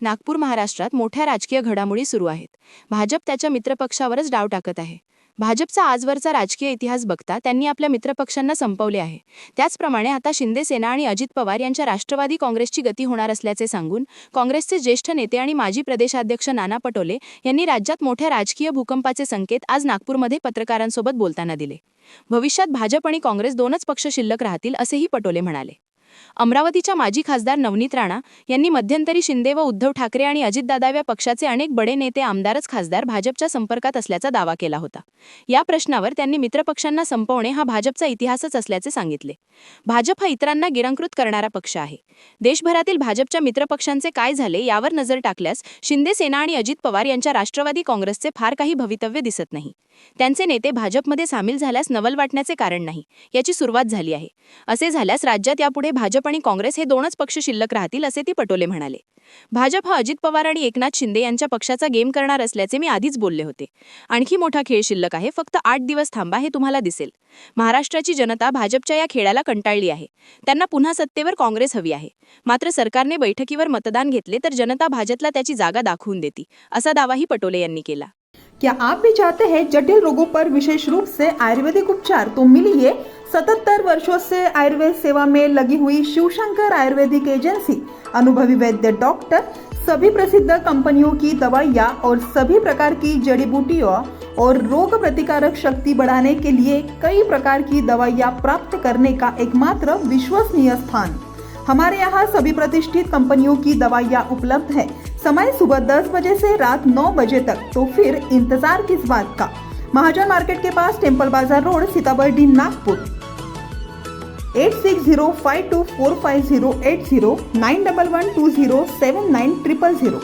नागपूर महाराष्ट्रात मोठ्या राजकीय घडामोडी सुरू आहेत. भाजप त्याच्या मित्रपक्षावरच डाव टाकत आहे. भाजपचा आजवरचा राजकीय इतिहास बघता त्यांनी आपल्या मित्रपक्षांना संपवले आहे. त्याचप्रमाणे आता शिंदे सेना आणि अजित पवार यांच्या राष्ट्रवादी काँग्रेसची गती होणार असल्याचे सांगून काँग्रेसचे ज्येष्ठ नेते आणि माजी प्रदेशाध्यक्ष नाना पटोले यांनी राज्यात मोठ्या राजकीय भूकंपाचे संकेत आज नागपूरमध्ये पत्रकारांसोबत बोलताना दिले. भविष्यात भाजप आणि काँग्रेस दोनच पक्ष शिल्लक राहतील असेही पटोले म्हणाले. अमरावतीच्या माजी खासदार नवनीत राणा यांनी मध्यंतरी शिंदे व उद्धव ठाकरे आणि अजितदादा या पक्षाचे अनेक बडे नेते आमदारच खासदार भाजपच्या संपर्कात असल्याचा दावा केला होता. या प्रश्नावर त्यांनी मित्रपक्षांना संपवणे हा भाजपचा इतिहासच असल्याचे सांगितले. भाजप हा इतरांना गिळंकृत करणारा पक्ष आहे. देशभरातील भाजपच्या मित्रपक्षांचे काय झाले यावर नजर टाकल्यास शिंदे सेना आणि अजित पवार यांच्या राष्ट्रवादी काँग्रेसचे फार काही भवितव्य दिसत नाही. त्यांचे नेते भाजपमध्ये सामील झाल्यास नवल वाटण्याचे कारण नाही, याची सुरुवात झाली आहे. असे झाल्यास राज्यात यापुढे भाजप आणि काँग्रेस हे दोनच पक्ष शिल्लक राहतील असे ती पटोले म्हणाले. भाजप हा अजित पवार आणि एकनाथ शिंदे यांच्या पक्षाचा गेम करणार असल्याचे मी आधीच बोलले होते. आणखी मोठा खेळ शिल्लक आहे, फक्त 8 दिवस थांबा, हे तुम्हाला दिसेल. महाराष्ट्राची जनता भाजपच्या या खेळाला कंटाळली आहे. त्यांना पुन्हा सत्तेवर काँग्रेस हवी आहे. मात्र सरकारने बैठकीवर मतदान घेतले तर जनता भाजपला त्याची जागा दाखवून देती, असा दावाही पटोले यांनी केला. क्या आप भी चाहते हैं जटिल रोगों पर विशेष रूप से आयुर्वेदिक उपचार? तो मिलिए 77 वर्षों से आयुर्वेद सेवा में लगी हुई शिवशंकर आयुर्वेदिक एजेंसी, अनुभवी वैद्य डॉक्टर, सभी प्रसिद्ध कंपनियों की दवाइयाँ और सभी प्रकार की जड़ी बूटियों और रोग प्रतिकारक शक्ति बढ़ाने के लिए कई प्रकार की दवाइयाँ प्राप्त करने का एकमात्र विश्वसनीय स्थान। हमारे यहाँ सभी प्रतिष्ठित कंपनियों की दवाइयाँ उपलब्ध है। समय सुबह 10 बजे से रात 9 बजे तक, तो फिर इंतजार किस बात का। महाजन मार्केट के पास, टेम्पल बाजार रोड, सीताबर्डी, नागपुर। 8605245080 9112079000।